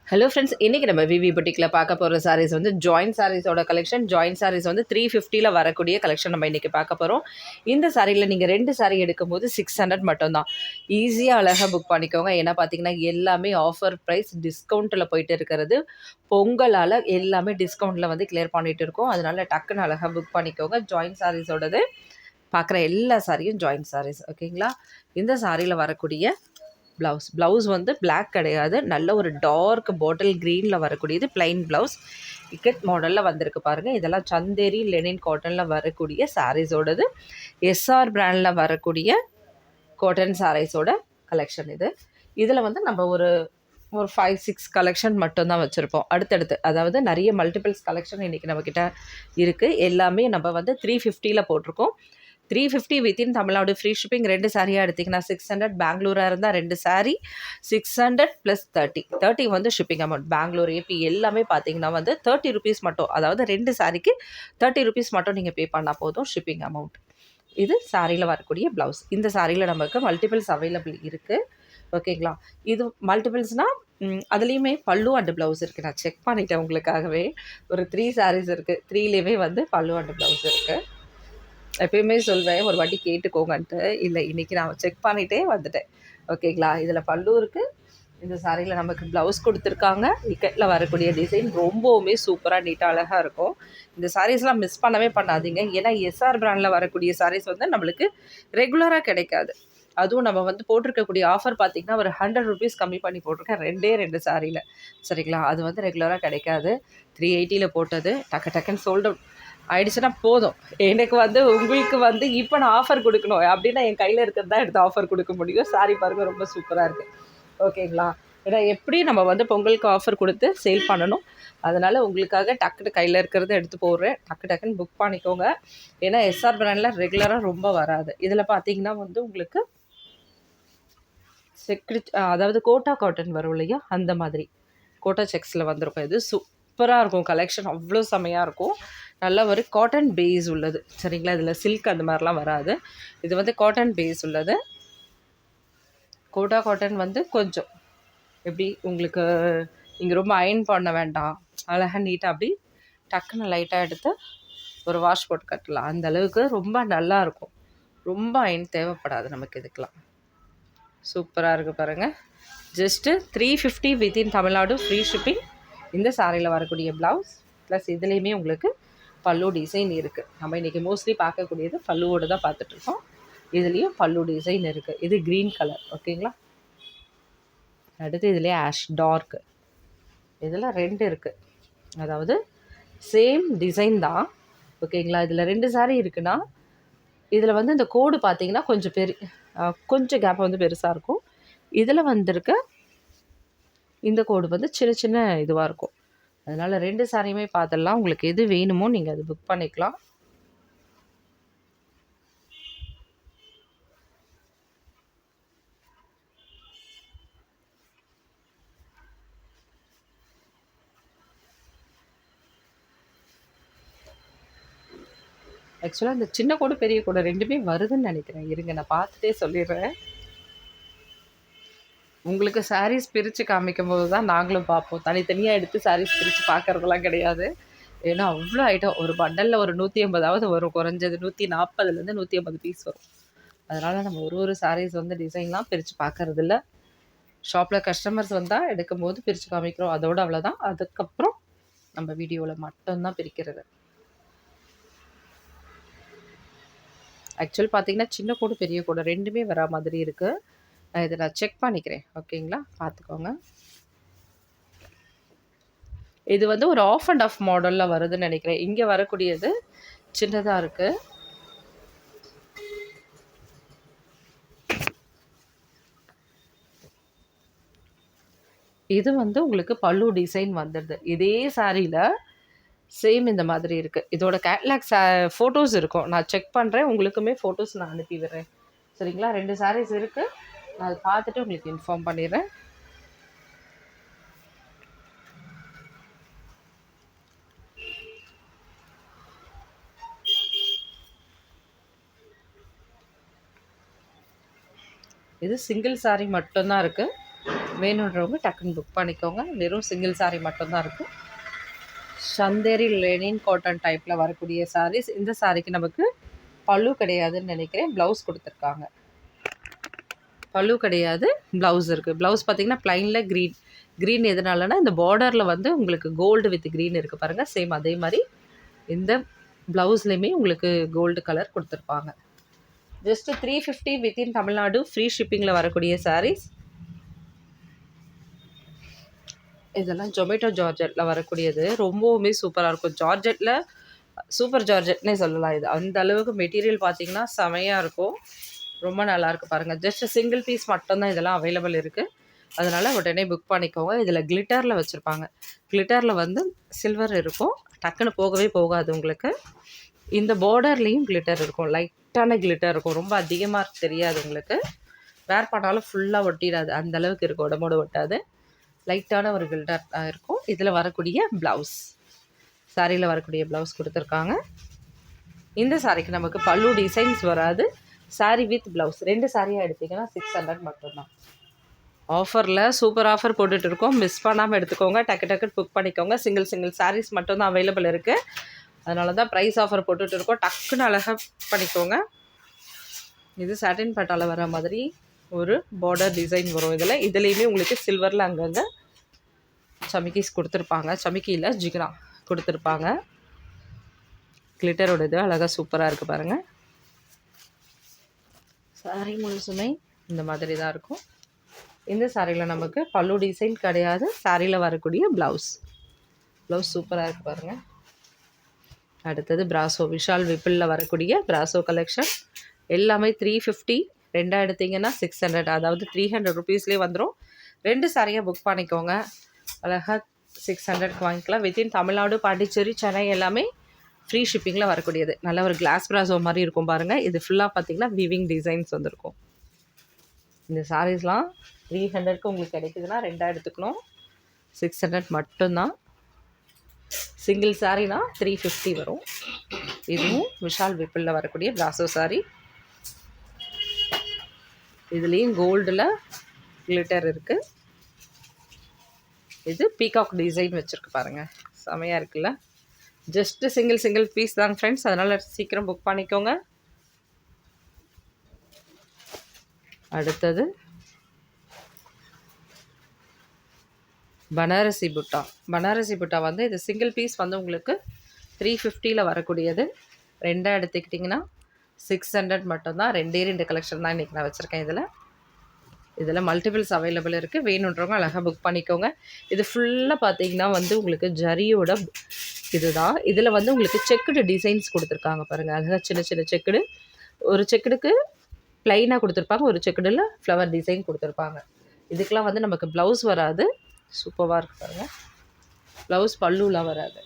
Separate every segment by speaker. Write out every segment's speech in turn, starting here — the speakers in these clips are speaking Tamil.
Speaker 1: ஹலோ ஃப்ரெண்ட்ஸ், இன்றைக்கி நம்ம விவி புட்டிக்கில் பார்க்க போகிற சாரீஸ் வந்து ஜாயின்ட் சாரீஸோட கலெக்ஷன். ஜாயின்ட் சாரீஸ் வந்து 350 வரக்கூடிய கலெக்ஷன் நம்ம இன்றைக்கி பார்க்க போகிறோம். இந்த சாரியில் நீங்கள் 2 சாரீ எடுக்கும்போது 600 மட்டும்தான். ஈஸியாக அழகாக புக் பண்ணிக்கோங்க. ஏன்னா பார்த்தீங்கன்னா எல்லாமே ஆஃபர் ப்ரைஸ் டிஸ்கவுண்ட்டில் போயிட்டு இருக்கிறது. பொங்கலால் எல்லாமே டிஸ்கவுண்ட்டில் வந்து கிளியர் பண்ணிகிட்டு இருக்கோம். அதனால டக்குன்னு அழகாக புக் பண்ணிக்கோங்க. ஜாயின்ட் சாரீஸோடது பார்க்குற எல்லா சாரியும் ஜாயின்ட் சாரீஸ், ஓகேங்களா? இந்த சாரியில் வரக்கூடிய ப்ளவுஸ் வந்து பிளாக் கிடையாது, நல்ல ஒரு டார்க் பாட்டில் க்ரீனில் வரக்கூடியது பிளைன் ப்ளவுஸ். இக்கட் மாடலில் வந்திருக்கு பாருங்கள். இதெல்லாம் சந்தேரி லெனின் காட்டனில் வரக்கூடிய சாரீஸோடது. எஸ்ஆர் பிராண்டில் வரக்கூடிய காட்டன் சாரீஸோட கலெக்ஷன் இது. இதில் வந்து நம்ம ஒரு 5-6 கலெக்ஷன் மட்டும்தான் வச்சுருப்போம் அடுத்தடுத்து. அதாவது நிறைய மல்டிபிள்ஸ் கலெக்ஷன் இன்றைக்கி நம்மக்கிட்ட இருக்குது. எல்லாமே நம்ம வந்து 350 போட்டிருக்கோம். 350 வித்தின் தமிழ்நாடு ஃப்ரீ ஷிப்பிங். 2 சாரியாக எடுத்திங்கன்னா 600. பெங்களூராக இருந்தால் 2 சாரீ 600 + 30 வந்து ஷிப்பிங் அமௌண்ட். பெங்களூர், ஏபி எல்லாமே பார்த்தீங்கன்னா வந்து 30 ருபீஸ் மட்டும். அதாவது 2 சாரிக்கு 30 ருபீஸ் மட்டும் நீங்கள் பே பண்ணால் போதும் ஷிப்பிங் அமௌண்ட். இது சாரியில் வரக்கூடிய ப்ளவுஸ். இந்த சாரியில் நமக்கு மல்டிபிள்ஸ் அவைலபிள் இருக்குது, ஓகேங்களா? இது மல்டிபிள்ஸ்னால் அதுலேயுமே பல்லு அண்ட் ப்ளவுஸ் இருக்குது. நான் செக் பண்ணிட்டேன் உங்களுக்காகவே. ஒரு 3 சாரீஸ் இருக்குது. 3லேயுமே வந்து பல்லு அண்ட் ப்ளவுஸ் இருக்குது. எப்பயுமே சொல்வேன் ஒரு வாட்டி கேட்டுக்கோங்கன்ட்டு. இல்லை, இன்றைக்கி நான் செக் பண்ணிகிட்டே வந்துட்டேன், ஓகேங்களா? இதில் பல்லு இருக்குது. இந்த சாரியில் நமக்கு ப்ளவுஸ் கொடுத்துருக்காங்க. இக்கட்டில் வரக்கூடிய டிசைன் ரொம்பவுமே சூப்பராக நீட்டாக அழகாக இருக்கும். இந்த சாரீஸ்லாம் மிஸ் பண்ணவே பண்ணாதீங்க. ஏன்னா எஸ்ஆர் பிராண்டில் வரக்கூடிய சாரீஸ் வந்து நம்மளுக்கு ரெகுலராக கிடைக்காது. அதுவும் நம்ம வந்து போட்டிருக்கக்கூடிய ஆஃபர் பார்த்திங்கன்னா ஒரு 100 ருபீஸ் கம்மி பண்ணி போட்டிருக்கேன் 2 சாரியில், சரிங்களா? அது வந்து ரெகுலராக கிடைக்காது. 380 போட்டது டக்குன்னு சோல்ட் அவுட் ஆயிடுச்சுன்னா போதும். எனக்கு வந்து உங்களுக்கு வந்து இப்போ நான் ஆஃபர் கொடுக்கணும் அப்படின்னா என் கையில் இருக்கிறது தான் எடுத்து ஆஃபர் கொடுக்க முடியும். சாரி பாருங்கள், ரொம்ப சூப்பராக இருக்குது, ஓகேங்களா? ஏன்னா எப்படி நம்ம வந்து பொங்கலுக்கு ஆஃபர் கொடுத்து சேல் பண்ணணும். அதனால் உங்களுக்காக டக்குன்னு கையில் இருக்கிறத எடுத்து போடுறேன். டக்குன்னு புக் பண்ணிக்கோங்க. ஏன்னா எஸ்ஆர் பிராண்டில் ரெகுலராக ரொம்ப வராது. இதில் பார்த்தீங்கன்னா வந்து உங்களுக்கு அதாவது கோட்டா காட்டன் வரும் இல்லையா, அந்த மாதிரி கோட்டா செக்ஸில் வந்திருக்கும். இது சூப்பராக இருக்கும் கலெக்ஷன், அவ்வளோ செமையாக இருக்கும். நல்ல ஒரு காட்டன் பேஸ் உள்ளது, சரிங்களா? இதில் சில்க் அந்த மாதிரிலாம் வராது. இது வந்து காட்டன் பேஸ் உள்ளது. கோட்டா காட்டன் வந்து கொஞ்சம் எப்படி உங்களுக்கு நீங்கள் ரொம்ப அயன் பண்ண வேண்டாம், அழகாக நீட்டாக அப்படி டக்குன்னு லைட்டாக எடுத்து ஒரு வாஷ் போட்டு கட்டலாம். அந்த அளவுக்கு ரொம்ப நல்லாயிருக்கும். ரொம்ப அயன் தேவைப்படாது நமக்கு இதுக்கெலாம். சூப்பராக இருக்குது பாருங்கள். Just 350 within Tamil Nadu free shipping. இந்த சாரியில் வரக்கூடிய ப்ளவுஸ் ப்ளஸ் இதுலேயுமே உங்களுக்கு பல்லு டிசைன் இருக்குது. நம்ம இன்றைக்கி மோஸ்ட்லி பார்க்கக்கூடியது பல்லுவோடு தான் பார்த்துட்ருக்கோம். இதுலேயும் பல்லு டிசைன் இருக்குது. இது க்ரீன் கலர், ஓகேங்களா? அடுத்து இதுலேயே ஆஷ் டார்க்கு. இதில் 2 இருக்குது, அதாவது சேம் டிசைன் தான், ஓகேங்களா? இதில் 2 சாரீ இருக்குன்னா இதில் வந்து இந்த கோடு பார்த்தீங்கன்னா கொஞ்சம் கேப் வந்து பெருசாக இருக்கும். இதில் வந்திருக்க இந்த கோடு வந்து சின்ன இதுவாக இருக்கும். அதனால் 2 சாரியுமே பார்த்துடலாம். உங்களுக்கு எது வேணுமோ நீங்கள் அது புக் பண்ணிக்கலாம். ஆக்சுவலாக இந்த சின்ன கோடு பெரிய கோடு 2மே வருதுன்னு நினைக்கிறேன். இருங்க நான் பார்த்துட்டே சொல்லிடுறேன். உங்களுக்கு சாரீஸ் பிரித்து காமிக்கும் போது தான் நாங்களும் பார்ப்போம். தனித்தனியாக எடுத்து சாரீஸ் பிரித்து பார்க்குறதெல்லாம் கிடையாது. ஏன்னா அவ்வளோ ஐட்டம் ஒரு பண்டலில் ஒரு 150 வரும், குறைஞ்சது 140லேருந்து 150 பீஸ் வரும். அதனால் நம்ம ஒரு சாரீஸ் வந்து டிசைன்லாம் பிரித்து பார்க்கறதில்ல. ஷாப்பில் கஸ்டமர்ஸ் வந்தால் எடுக்கும்போது பிரித்து காமிக்கிறோம், அதோடு அவ்வளோதான். அதுக்கப்புறம் நம்ம வீடியோவில் மட்டும்தான் பிரிக்கிறது. ஆக்சுவல் பார்த்திங்கன்னா சின்ன கோடு பெரிய கோடு 2மே வரா மாதிரி இருக்குது. இதை நான் செக் பண்ணிக்கிறேன், ஓகேங்களா? பார்த்துக்கோங்க. இது வந்து ஒரு ஆஃப் அண்ட் ஆஃப் மாடலில் வருதுன்னு நினைக்கிறேன். இங்கே வரக்கூடியது சின்னதாக இருக்குது. இது வந்து உங்களுக்கு பல்லு டிசைன் வந்துடுது. இதே சாரியில் சேம் இந்த மாதிரி இருக்குது. இதோட கேட்லாக் ஃபோட்டோஸ் இருக்கும். நான் செக் பண்ணுறேன், உங்களுக்குமே ஃபோட்டோஸ் நான் அனுப்பி விடுறேன், சரிங்களா? 2 சாரீஸ் இருக்குது. நான் அதை பார்த்துட்டு உங்களுக்கு இன்ஃபார்ம் பண்ணிடுறேன். இது சிங்கிள் சாரீ மட்டும்தான் இருக்குது. வேணுன்றவங்க டக்குன்னு புக் பண்ணிக்கோங்க. வெறும் சிங்கிள் சாரீ மட்டும்தான் இருக்கும். சந்தேரி லெனின் காட்டன் டைப்பில் வரக்கூடிய சாரீஸ். இந்த சாரீக்கு நமக்கு பல்லு கிடையாதுன்னு நினைக்கிறேன். ப்ளவுஸ் கொடுத்துருக்காங்க. பல்லு கிடையாது, ப்ளவுஸ் இருக்குது. ப்ளவுஸ் பார்த்திங்கன்னா ப்ளைனில் க்ரீன் எதனாலனா இந்த பார்டரில் வந்து உங்களுக்கு கோல்டு வித் க்ரீன் இருக்குது பாருங்கள். சேம் அதே மாதிரி இந்த ப்ளவுஸ்லேயுமே உங்களுக்கு கோல்டு கலர் கொடுத்துருப்பாங்க. ஜஸ்ட்டு 350 வித்தின் தமிழ்நாடு ஃப்ரீ ஷிப்பிங்கில் வரக்கூடிய சாரீஸ். இதெல்லாம் ஜொமேட்டோ ஜார்ஜெட்டில் வரக்கூடியது. ரொம்பவுமே சூப்பராக இருக்கும். ஜார்ஜெட்டில் சூப்பர் ஜார்ஜெட்னே சொல்லலாம். இது அந்த அளவுக்கு மெட்டீரியல் பார்த்திங்கன்னா செமையாக இருக்கும். ரொம்ப நல்லாயிருக்கு பாருங்கள். ஜஸ்ட் சிங்கிள் பீஸ் மட்டும்தான் இதெல்லாம் அவைலபிள் இருக்குது. அதனால் உடனே புக் பண்ணிக்கோங்க. இதில் கிளிட்டரில் வச்சுருப்பாங்க. கிளிட்டரில் வந்து சில்வர் இருக்கும். டக்குன்னு போகவே போகாது உங்களுக்கு. இந்த பார்டர்லேயும் கிளிட்டர் இருக்கும். லைட்டான கிளிட்டர் இருக்கும். ரொம்ப அதிகமாக தெரியாது உங்களுக்கு. வேர் பண்ணாலும் ஃபுல்லாக ஒட்டிடாது. அந்தளவுக்கு இருக்கும். உடம்போடு ஒட்டாது. லைட்டான ஒரு கில்டர் இருக்கும். இதில் வரக்கூடிய ப்ளவுஸ், சாரியில் வரக்கூடிய ப்ளவுஸ் கொடுத்துருக்காங்க. இந்த சாரிக்கு நமக்கு பல்லு டிசைன்ஸ் வராது. சாரி வித் ப்ளவுஸ் 2 சாரியாக எடுத்திங்கன்னா 600 மட்டும்தான். ஆஃபரில் சூப்பர் ஆஃபர் போட்டுட்டு இருக்கோம். மிஸ் பண்ணாமல் எடுத்துக்கோங்க. டக்கு புக் பண்ணிக்கோங்க. சிங்கிள் சாரீஸ் மட்டும்தான் அவைலபிள் இருக்குது. அதனால தான் ப்ரைஸ் ஆஃபர் போட்டுட்டு இருக்கோம். டக்குன்னு அழகாக பண்ணிக்கோங்க. இது சாட்டின் பட்டாவில் வர மாதிரி ஒரு பார்டர் டிசைன் வரும். இதுலேயுமே உங்களுக்கு சில்வரில் அங்கங்கே சமிக்கிஸ் கொடுத்துருப்பாங்க. சமிக்கியில் ஜிகினா கொடுத்துருப்பாங்க. கிளிட்டரோட இது அழகாக சூப்பராக இருக்குது பாருங்கள். சாரி முழுசுமே இந்த மாதிரி தான் இருக்கும். இந்த சாரியில் நமக்கு பல்லு டிசைன் கிடையாது. சாரியில் வரக்கூடிய ப்ளவுஸ் சூப்பராக இருக்குது பாருங்கள். அடுத்தது பிராசோ, விஷால் விப்பிளில் வரக்கூடிய பிராசோ கலெக்ஷன். எல்லாமே 350. 2 எடுத்திங்கன்னா 600, அதாவது 300 ருபீஸ்லேயே வந்துடும். 2 சாரியாக புக் பண்ணிக்கோங்க. அழகாக 600க்கு வாங்கிக்கலாம். வித்தின் தமிழ்நாடு, பாண்டிச்சேரி, சென்னை எல்லாமே ஃப்ரீ ஷிப்பிங்கில் வரக்கூடியது. நல்ல ஒரு கிளாஸ் பிராசோ மாதிரி இருக்கும் பாருங்கள். இது ஃபுல்லாக பார்த்திங்கன்னா வீவிங் டிசைன்ஸ் வந்துருக்கும். இந்த சாரீஸ்லாம் 300க்கு உங்களுக்கு கிடைக்குதுன்னா 2 எடுத்துக்கணும். 600 மட்டும்தான். சிங்கிள் சாரீனா 350 வரும். இதுவும் விஷால் விப்பிளில் வரக்கூடிய பிராசோ சாரீ. இதுலேயும் கோல்டில் கிளிட்டர் இருக்குது. இது பீகாக் டிசைன் வச்சுருக்கு பாருங்கள். செமையாக இருக்குல்ல. ஜஸ்ட்டு சிங்கிள் பீஸ் தாங்க ஃப்ரெண்ட்ஸ். அதனால் சீக்கிரம் புக் பண்ணிக்கோங்க. அடுத்தது பனாரசி புட்டா வந்து இது சிங்கிள் பீஸ் வந்து உங்களுக்கு 350ல் வரக்கூடியது. 2 எடுத்துக்கிட்டிங்கன்னா 600 மட்டும்தான். 2 கலெக்ஷன் தான் இன்றைக்கி நான் வச்சுருக்கேன். இதில் மல்டிபிள்ஸ் அவைலபிள் இருக்குது. வேணுன்றவங்க அழகாக புக் பண்ணிக்கோங்க. இது ஃபுல்லாக பார்த்தீங்கன்னா வந்து உங்களுக்கு ஜரியோட இதுதான். இதில் வந்து உங்களுக்கு செக்குடு டிசைன்ஸ் கொடுத்துருக்காங்க பாருங்கள். அழகாக சின்ன செக்குடு. ஒரு செக்குடுக்கு ப்ளைனாக கொடுத்துருப்பாங்க. ஒரு செக்குடில் ஃப்ளவர் டிசைன் கொடுத்துருப்பாங்க. இதுக்கெலாம் வந்து நமக்கு ப்ளவுஸ் வராது. சூப்பராக இருக்குது பாருங்கள். ப்ளவுஸ் பல்லுலாம் வராது.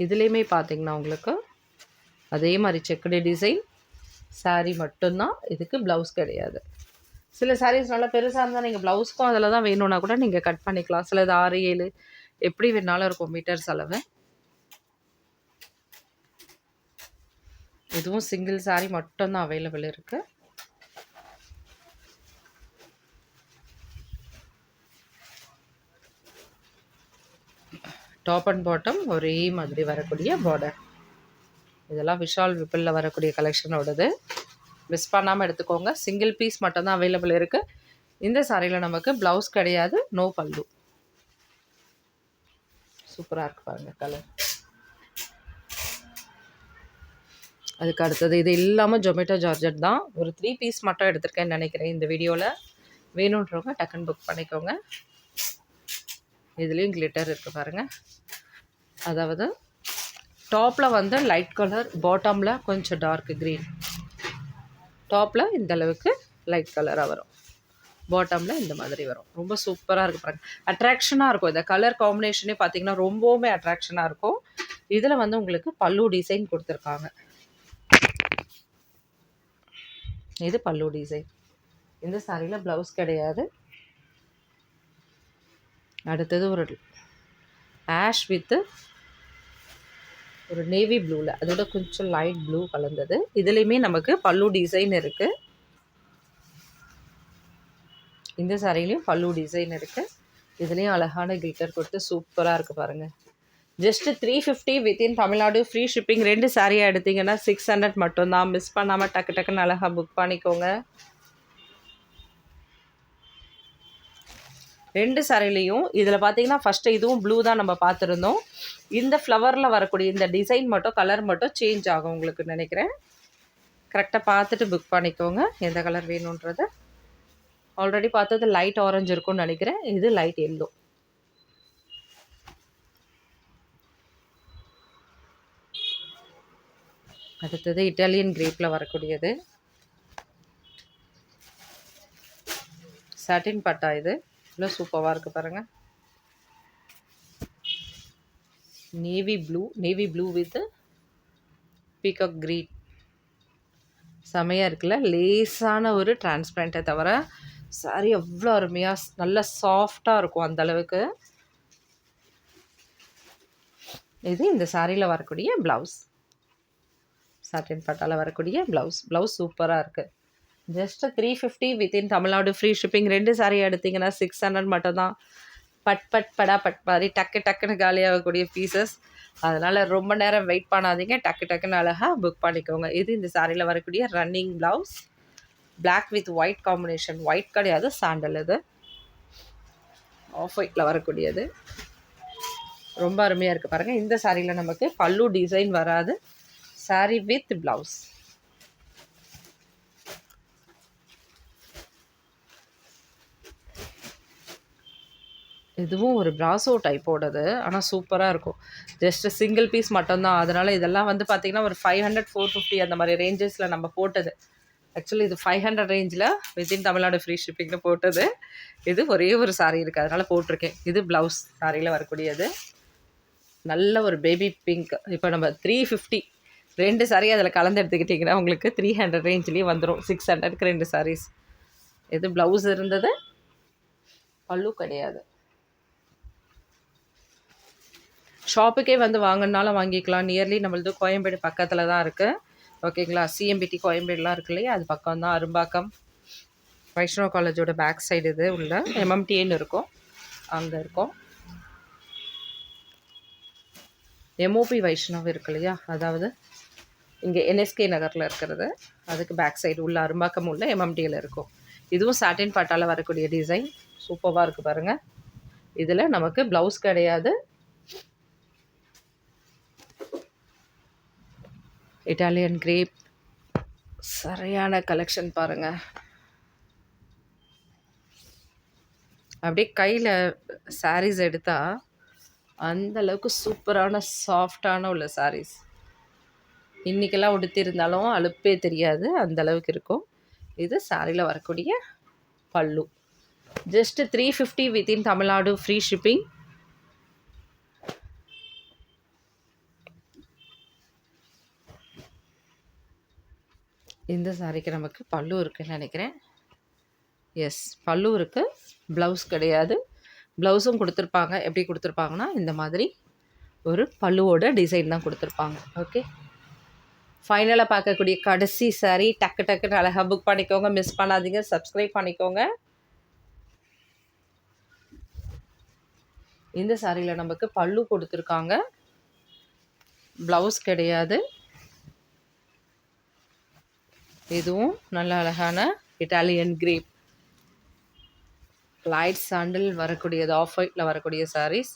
Speaker 1: இதுலேயுமே பார்த்திங்கன்னா உங்களுக்கு அதே மாதிரி செக்குடு டிசைன். சாரீ மட்டும்தான். இதுக்கு ப்ளவுஸ் கிடையாது. சில சாரீஸ் நல்லா பெருசாக இருந்தால் நீங்கள் ப்ளவுஸ்க்கும் அதில் தான் வேணும்னா கூட நீங்கள் கட் பண்ணிக்கலாம். சிலது 6, 7 எப்படி வேணாலும் இருக்கும் மீட்டர்ஸ் அளவு. இதுவும் சிங்கிள் சாரீ மட்டும்தான் அவைலபிள் இருக்குது. டாப் அண்ட் பாட்டம் ஒரே மாதிரி வரக்கூடிய பார்டர். இதெல்லாம் விஷால் விப்பிளில் வரக்கூடிய கலெக்ஷனோடது. மிஸ் பண்ணாமல் எடுத்துக்கோங்க. சிங்கிள் பீஸ் மட்டும்தான் அவைலபிள் இருக்குது. இந்த சாரியில் நமக்கு ப்ளவுஸ் கிடையாது. நோ பல்லு. சூப்பராக இருக்குது பாருங்கள் கலர். அதுக்கு அடுத்தது இது இல்லாமல் ஜொமேட்டோ ஜார்ஜெட் தான். ஒரு 3 பீஸ் மட்டும் எடுத்திருக்கேன்னு நினைக்கிறேன் இந்த வீடியோவில். வேணுன்றவங்க டக்குன்னு புக் பண்ணிக்கோங்க. இதுலேயும் கிளிட்டர் இருக்குது பாருங்கள். அதாவது டாப்பில் வந்து லைட் கலர், பாட்டமில் கொஞ்சம் டார்க் க்ரீன். டாப்பில் இந்த அளவுக்கு லைட் கலராக வரும், பாட்டமில் இந்த மாதிரி வரும். ரொம்ப சூப்பராக இருக்குது பாருங்கள். அட்ராக்ஷனாக இருக்கும். இந்த கலர் காம்பினேஷனே பார்த்திங்கன்னா ரொம்பவுமே அட்ராக்ஷனாக இருக்கும். இதில் வந்து உங்களுக்கு பல்லு டிசைன் கொடுத்துருக்காங்க. இது பல்லு டிசைன். இந்த சாரியில் ப்ளவுஸ் கிடையாது. அடுத்தது ஒரு ஆஷ் வித்து ஒரு நேவி ப்ளூவில், அதோட கொஞ்சம் லைட் ப்ளூ கலந்தது. இதுலேயுமே நமக்கு பல்லு டிசைன் இருக்குது. இந்த சாரிலையும் பல்லு டிசைன் இருக்குது. இதுலேயும் அழகான கிளிட்டர் கொடுத்து சூப்பராக இருக்குது பாருங்கள். Just 350 within Tamil Nadu, free shipping. 2 சாரியாக எடுத்திங்கன்னா 600 மட்டும்தான். மிஸ் பண்ணாமல் டக்கு டக்குன்னு அழகாக புக் பண்ணிக்கோங்க. 2 சாரிலையும் இதில் பார்த்தீங்கன்னா ஃபஸ்ட்டு இதுவும் ப்ளூ தான் நம்ம பார்த்துருந்தோம். இந்த ஃப்ளவரில் வரக்கூடிய இந்த டிசைன் மட்டும், கலர் மட்டும் சேஞ்ச் ஆகும் உங்களுக்கு நினைக்கிறேன். கரெக்டாக பார்த்துட்டு புக் பண்ணிக்கோங்க எந்த கலர் வேணுன்றது. ஆல்ரெடி பார்த்தது லைட் ஆரஞ்சு இருக்கும்னு நினைக்கிறேன். இது லைட் எல்லோ. அடுத்தது இட்டாலியன் கிரேப்பில் வரக்கூடியது. சாட்டின் பட்டா. இது இவ்வளோ சூப்பராக இருக்குது பாருங்கள். Navy blue with peacock green. செமையாக இருக்குல்ல. லேஸான ஒரு டிரான்ஸ்பரண்ட்டை தவிர சாரி எவ்வளோ அருமையாக நல்லா சாஃப்டாக இருக்கும் அந்தளவுக்கு. இது இந்த சாரியில் வரக்கூடிய ப்ளவுஸ். சாட்டின் பட்டாவில் வரக்கூடிய ப்ளவுஸ் சூப்பராக இருக்குது. Just 350 within Tamil Nadu, free shipping. 2 sorry எடுத்திங்கன்னா 600 மட்டும்தான். பட் மாதிரி டக்குன்னு காலியாகக்கூடிய பீசஸ். அதனால் ரொம்ப நேரம் வெயிட் பண்ணாதீங்க. டக்குன்னு அழகாக புக் பண்ணிக்கோங்க. இது இந்த சாரியில் வரக்கூடிய running blouse. Black with white combination. White கிடையாது, சாண்டல். இது ஆஃப் ஒயிட்டில் வரக்கூடியது. ரொம்ப அருமையாக இருக்குது பாருங்கள். இந்த சாரியில் நமக்கு பல்லு டிசைன் வராது. Sorry with blouse. இதுவும் ஒரு பிராசோ டைப்போடது. ஆனால் சூப்பராக இருக்கும். ஜஸ்ட்டு சிங்கிள் பீஸ் மட்டும்தான். அதனால் இதெல்லாம் வந்து பார்த்திங்கன்னா ஒரு 500, 450 அந்த மாதிரி ரேஞ்சஸில் நம்ம போட்டது. ஆக்சுவலி இது 500 ரேஞ்சில் வித்தின் தமிழ்நாடு ஃப்ரீ ஷிப்பிங்கில் போட்டது. இது ஒரே ஒரு சாரீ இருக்குது, அதனால் போட்டிருக்கேன். இது ப்ளவுஸ் சாரியில் வரக்கூடியது. நல்ல ஒரு பேபி பிங்க். இப்போ நம்ம 350 2 சாரீ அதில் கலந்து எடுத்துக்கிட்டிங்கன்னா உங்களுக்கு 300 ரேஞ்சிலேயே வந்துடும். 600க்கு 2 சாரீஸ். இது ப்ளவுஸ் இருந்தது, பல்லு கிடையாது. ஷாப்புக்கே வந்து வாங்கினாலும் வாங்கிக்கலாம். நியர்லி நம்மளது கோயம்பேடு பக்கத்தில் தான் இருக்குது. ஓகேங்களா. சிஎம்பிடி கோயம்பேடுலாம் இருக்கு இல்லையா, அது பக்கம் தான். அரும்பாக்கம் வைஷ்ணவ காலேஜோட பேக் சைடு இது உள்ள எம்எம்டிஏன்னு இருக்கும், அங்கே இருக்கும். எம்ஓபி வைஷ்ணவ் இருக்கு இல்லையா, அதாவது இங்கே என்எஸ்கே நகரில் இருக்கிறது, அதுக்கு பேக் சைடு உள்ள அரும்பாக்கம் உள்ள எம்எம்டியில் இருக்கும். இதுவும் சாட்டின் பட்டாவில் வரக்கூடிய டிசைன் சூப்பராக இருக்குது பாருங்கள். இதில் நமக்கு ப்ளவுஸ் கிடையாது. இட்டாலியன் கிரேப் சரியான கலெக்ஷன் பாருங்கள். அப்படியே கையில் சாரீஸ் எடுத்தால் அந்தளவுக்கு சூப்பரான சாஃப்டான உள்ள சாரீஸ். இன்றைக்கெல்லாம் உடுத்திருந்தாலும் அலுப்பே தெரியாது, அந்தளவுக்கு இருக்கும். இது சாரியில் வரக்கூடிய பல்லு. Just 350 within Tamil Nadu, free shipping. இந்த சாரிக்கு நமக்கு பல்லு இருக்குதுன்னு நினைக்கிறேன். எஸ், பல்லு இருக்குது, ப்ளவுஸ் கிடையாது. ப்ளவுஸும் கொடுத்துருப்பாங்க. எப்படி கொடுத்துருப்பாங்கன்னா இந்த மாதிரி ஒரு பல்லுவோட டிசைன் தான் கொடுத்துருப்பாங்க. ஓகே, ஃபைனலாக பார்க்கக்கூடிய கடைசி சாரீ. டக்குன்னு அழகாக புக் பண்ணிக்கோங்க, மிஸ் பண்ணாதீங்க. சப்ஸ்கிரைப் பண்ணிக்கோங்க. இந்த சாரியில் நமக்கு பல்லு கொடுத்துருக்காங்க, ப்ளவுஸ் கிடையாது. இதுவும் நல்ல அழகான இட்டாலியன் கிரேப் லைட் சாண்டில் வரக்கூடியது, ஆஃப் ஒயிட்டில் வரக்கூடிய சாரீஸ்.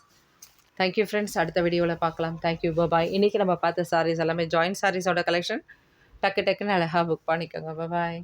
Speaker 1: Thank you friends. அடுத்த வீடியோவில் பார்க்கலாம். தேங்க்யூ, பாய். இன்றைக்கி நம்ம பார்த்த சாரீஸ் எல்லாமே ஜாயின்ட் சாரீஸோட கலெக்ஷன். டக்குன்னு அழகாக புக் பண்ணிக்கோங்க. பாய்.